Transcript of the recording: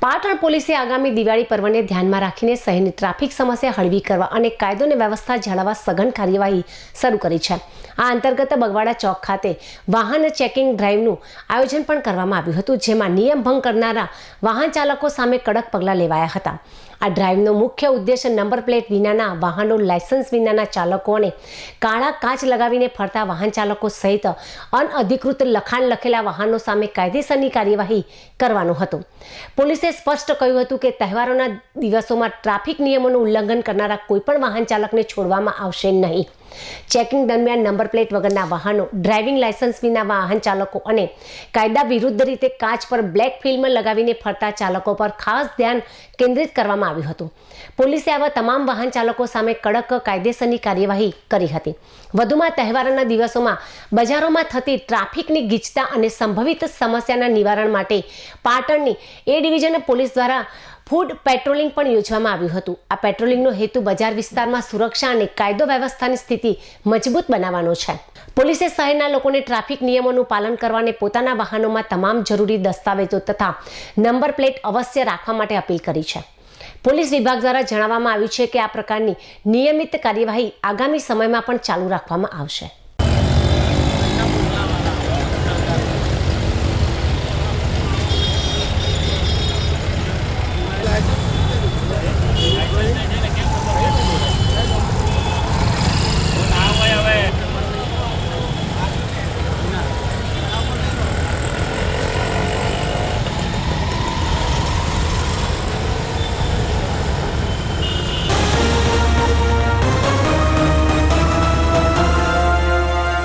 પાટણ પોલીસે આગામી દિવાળી પર્વને ધ્યાનમાં રાખીને શહેરની ટ્રાફિક સમસ્યા હળવી કરવા અને કાયદો અને વ્યવસ્થા જાળવવા સઘન કાર્યવાહી શરૂ કરી છે। આ અંતર્ગત બગવાડા ચોક ખાતે વાહન ચેકિંગ ડ્રાઈવનું આયોજન પણ કરવામાં આવ્યું હતું, જેમાં નિયમ ભંગ કરનારા વાહન ચાલકો સામે કડક પગલાં લેવાયા હતા। આ ડ્રાઈવનો મુખ્ય ઉદ્દેશ નંબર પ્લેટ વિનાના વાહનો, લાયસન્સ વિનાના ચાલકો અને કાળા કાચ લગાવીને ફરતા વાહન ચાલકો સહિત અનઅધિકૃત લખાણ લખેલા વાહનો સામે કાયદેસરની કાર્યવાહી કરવાનો હતો। પોલીસે સ્પષ્ટ કહ્યું હતું કે તહેવારોના દિવસોમાં ટ્રાફિક નિયમોનું ઉલ્લંઘન કરનારા કોઈપણ વાહન ચાલકને છોડવામાં આવશે નહીં। ચેકિંગ દરમિયાન નંબર પ્લેટ વગરના વાહનો, ડ્રાઇવિંગ લાયસન્સ વિના વાહન ચાલકો અને કાયદા વિરુદ્ધ રીતે કાચ પર બ્લેક ફિલ્મ લગાવીને ફરતા ચાલકો પર ખાસ ધ્યાન કેન્દ્રિત કરવામાં આવ્યું હતું। પોલીસે આવા તમામ વાહન ચાલકો સામે કડક કાયદેસરની કાર્યવાહી કરી હતી। વધુમાં તહેવારોના દિવસોમાં બજારોમાં થતી ટ્રાફિકની ગીચતા અને સંભવિત સમસ્યાના નિવારણ માટે પાટણની એ ડિવિઝન પોલીસ દ્વારા ફૂડ પેટ્રોલિંગ પણ યોજવામાં આવ્યું હતું। આ પેટ્રોલિંગનો હેતુ બજાર વિસ્તારમાં સુરક્ષા અને કાયદો વ્યવસ્થાની સ્થિતિ મજબૂત બનાવવાનો છે। પોલીસે શહેરના લોકોને ટ્રાફિક નિયમોનું પાલન કરવા અને પોતાના વાહનોમાં તમામ જરૂરી દસ્તાવેજો તથા નંબર પ્લેટ અવશ્ય રાખવા માટે અપીલ કરી છે। પોલીસ વિભાગ દ્વારા જણાવવામાં આવ્યું છે કે આ પ્રકારની નિયમિત કાર્યવાહી આગામી સમયમાં પણ ચાલુ રાખવામાં આવશે।